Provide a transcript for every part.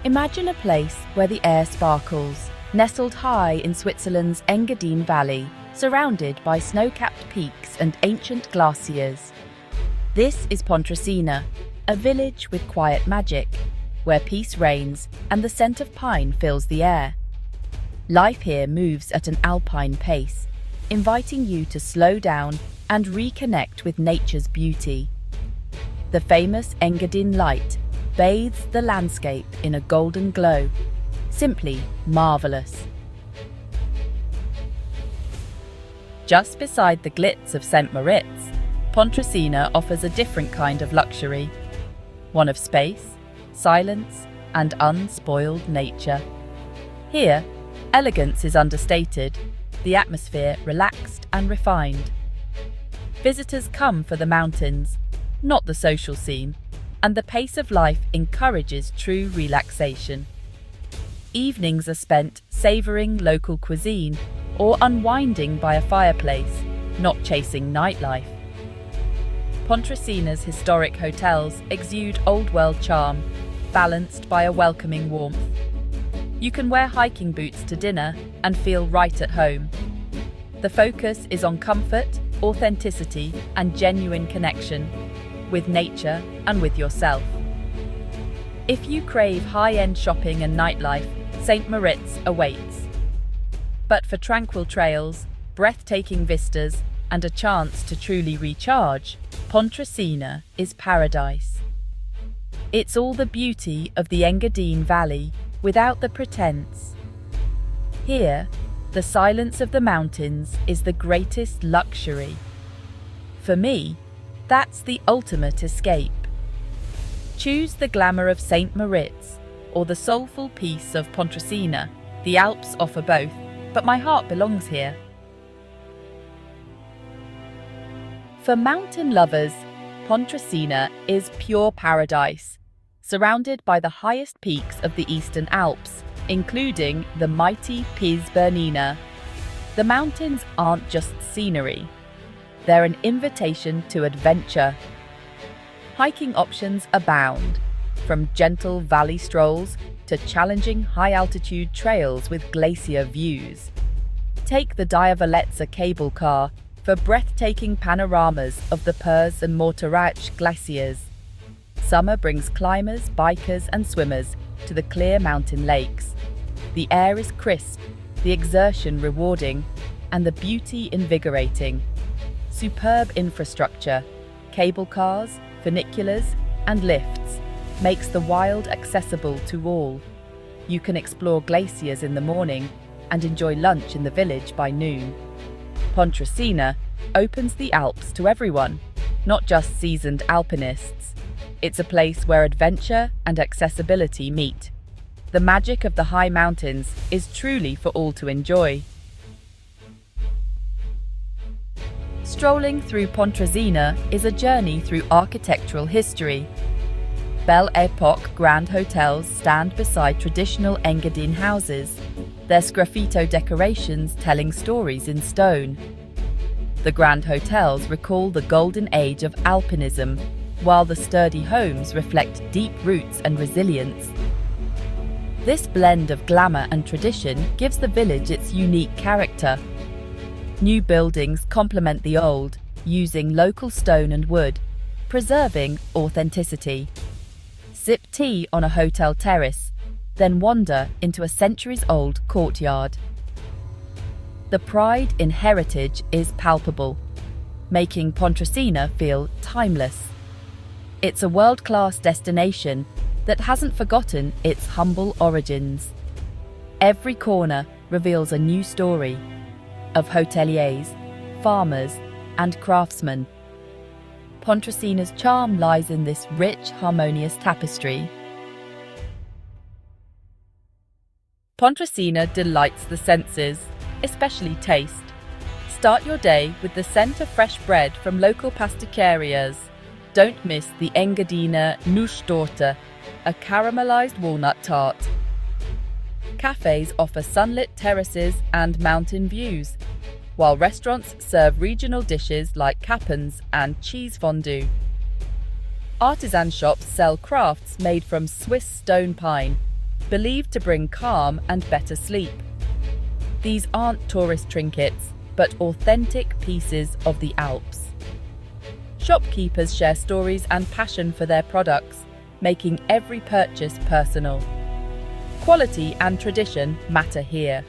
Imagine a place where the air sparkles, nestled high in Switzerland's Engadin Valley, surrounded by snow-capped peaks and ancient glaciers. This is Pontresina, a village with quiet magic, where peace reigns and the scent of pine fills the air. Life here moves at an Alpine pace, inviting you to slow down and reconnect with nature's beauty. The famous Engadin light bathes the landscape in a golden glow, simply marvelous. Just beside the glitz of St. Moritz, Pontresina offers a different kind of luxury, one of space, silence, and unspoiled nature. Here, elegance is understated, the atmosphere relaxed and refined. Visitors come for the mountains, not the social scene, and the pace of life encourages true relaxation. Evenings are spent savouring local cuisine or unwinding by a fireplace, not chasing nightlife. Pontresina's historic hotels exude old-world charm, balanced by a welcoming warmth. You can wear hiking boots to dinner and feel right at home. The focus is on comfort, authenticity, and genuine connection with nature and with yourself. If you crave high-end shopping and nightlife, St. Moritz awaits. But for tranquil trails, breathtaking vistas, and a chance to truly recharge, Pontresina is paradise. It's all the beauty of the Engadin Valley without the pretense. Here, the silence of the mountains is the greatest luxury. For me, that's the ultimate escape. Choose the glamour of St. Moritz or the soulful peace of Pontresina. The Alps offer both, but my heart belongs here. For mountain lovers, Pontresina is pure paradise, surrounded by the highest peaks of the Eastern Alps, including the mighty Bernina. The mountains aren't just scenery. They're an invitation to adventure. Hiking options abound, from gentle valley strolls to challenging high-altitude trails with glacier views. Take the Diavolezza cable car for breathtaking panoramas of the Pers and Morteratsch glaciers. Summer brings climbers, bikers, and swimmers to the clear mountain lakes. The air is crisp, the exertion rewarding, and the beauty invigorating. Superb infrastructure, cable cars, funiculars, and lifts makes the wild accessible to all. You can explore glaciers in the morning and enjoy lunch in the village by noon. Pontresina opens the Alps to everyone, not just seasoned alpinists. It's a place where adventure and accessibility meet. The magic of the high mountains is truly for all to enjoy. Strolling through Pontresina is a journey through architectural history. Belle Époque grand hotels stand beside traditional Engadin houses, their sgraffito decorations telling stories in stone. The grand hotels recall the golden age of alpinism, while the sturdy homes reflect deep roots and resilience. This blend of glamour and tradition gives the village its unique character. New buildings complement the old, using local stone and wood, preserving authenticity. Sip tea on a hotel terrace, then wander into a centuries-old courtyard. The pride in heritage is palpable, making Pontresina feel timeless. It's a world-class destination that hasn't forgotten its humble origins. Every corner reveals a new story of hoteliers, farmers, and craftsmen. Pontresina's charm lies in this rich, harmonious tapestry. Pontresina delights the senses, especially taste. Start your day with the scent of fresh bread from local pasticerias. Don't miss the Engadiner Nusstorte, a caramelized walnut tart. Cafes offer sunlit terraces and mountain views, while restaurants serve regional dishes like capons and cheese fondue. Artisan shops sell crafts made from Swiss stone pine, believed to bring calm and better sleep. These aren't tourist trinkets, but authentic pieces of the Alps. Shopkeepers share stories and passion for their products, making every purchase personal. Quality and tradition matter here,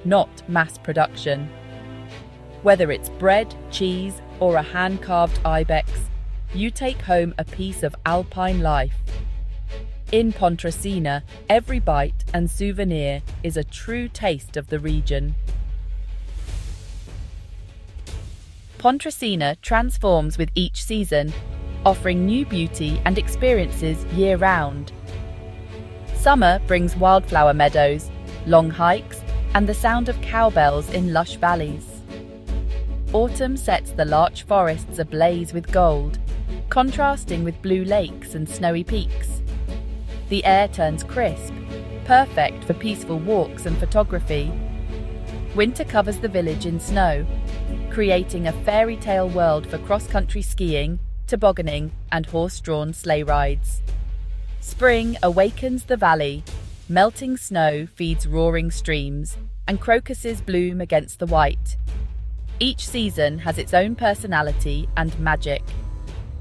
not mass production. Whether it's bread, cheese, or a hand-carved ibex, you take home a piece of Alpine life. In Pontresina, every bite and souvenir is a true taste of the region. Pontresina transforms with each season, offering new beauty and experiences year-round. Summer brings wildflower meadows, long hikes, and the sound of cowbells in lush valleys. Autumn sets the larch forests ablaze with gold, contrasting with blue lakes and snowy peaks. The air turns crisp, perfect for peaceful walks and photography. Winter covers the village in snow, creating a fairy tale world for cross-country skiing, tobogganing, and horse-drawn sleigh rides. Spring awakens the valley, melting snow feeds roaring streams, and crocuses bloom against the white. Each season has its own personality and magic.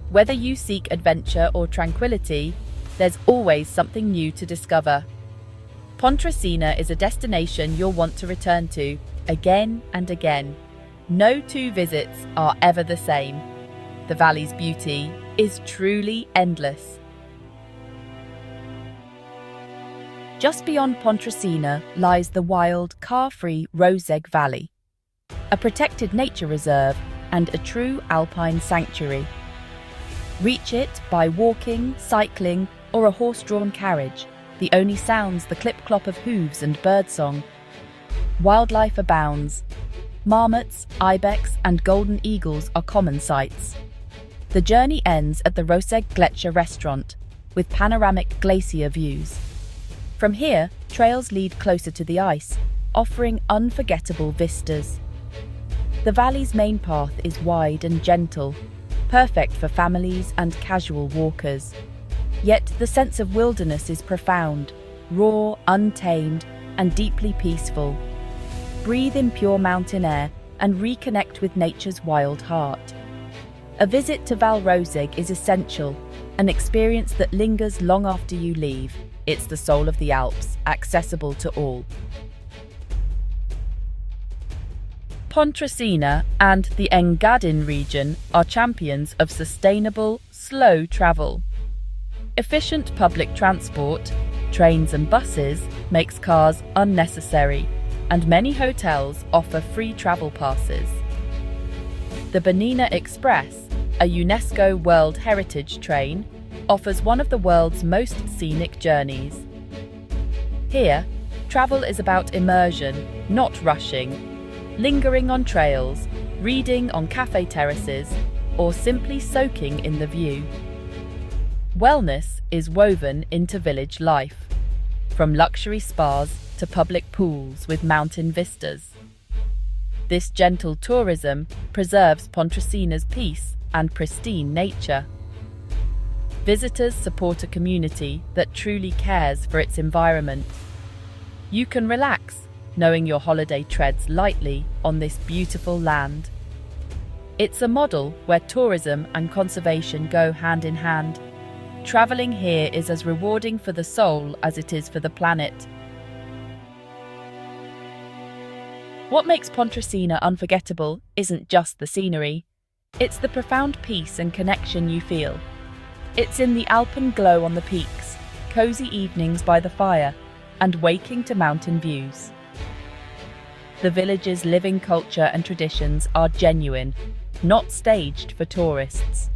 Whether you seek adventure or tranquility, there's always something new to discover. Pontresina is a destination you'll want to return to again and again. No two visits are ever the same. The valley's beauty is truly endless. Just beyond Pontresina lies the wild, car-free Roseg Valley, a protected nature reserve and a true alpine sanctuary. Reach it by walking, cycling, or a horse-drawn carriage. The only sounds the clip-clop of hooves and birdsong. Wildlife abounds. Marmots, ibex, and golden eagles are common sights. The journey ends at the Roseg Glacier restaurant, with panoramic glacier views. From here, trails lead closer to the ice, offering unforgettable vistas. The valley's main path is wide and gentle, perfect for families and casual walkers. Yet the sense of wilderness is profound, raw, untamed, and deeply peaceful. Breathe in pure mountain air and reconnect with nature's wild heart. A visit to Val Roseg is essential, an experience that lingers long after you leave. It's the soul of the Alps, accessible to all. Pontresina and the Engadin region are champions of sustainable, slow travel. Efficient public transport, trains and buses, makes cars unnecessary, and many hotels offer free travel passes. The Bernina Express, a UNESCO World Heritage train, offers one of the world's most scenic journeys. Here, travel is about immersion, not rushing, lingering on trails, reading on cafe terraces, or simply soaking in the view. Wellness is woven into village life, from luxury spas to public pools with mountain vistas. This gentle tourism preserves Pontresina's peace and pristine nature. Visitors support a community that truly cares for its environment. You can relax, knowing your holiday treads lightly on this beautiful land. It's a model where tourism and conservation go hand in hand. Traveling here is as rewarding for the soul as it is for the planet. What makes Pontresina unforgettable isn't just the scenery. It's the profound peace and connection you feel. It's in the Alpine glow on the peaks, cozy evenings by the fire, and waking to mountain views. The village's living culture and traditions are genuine, not staged for tourists.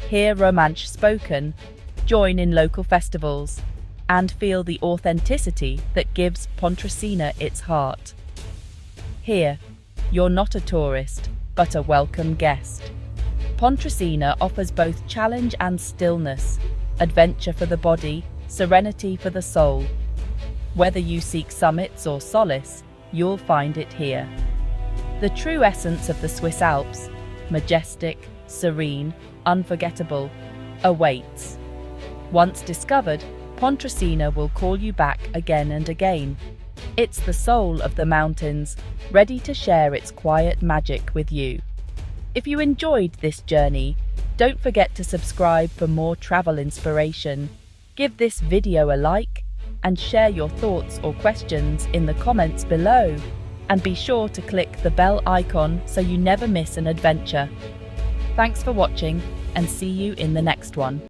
Hear Romansh spoken, join in local festivals, and feel the authenticity that gives Pontresina its heart. Here, you're not a tourist, but a welcome guest. Pontresina offers both challenge and stillness, adventure for the body, serenity for the soul. Whether you seek summits or solace, you'll find it here. The true essence of the Swiss Alps, majestic, serene, unforgettable, awaits. Once discovered, Pontresina will call you back again and again. It's the soul of the mountains, ready to share its quiet magic with you. If you enjoyed this journey, don't forget to subscribe for more travel inspiration. Give this video a like and share your thoughts or questions in the comments below. And be sure to click the bell icon so you never miss an adventure. Thanks for watching and see you in the next one.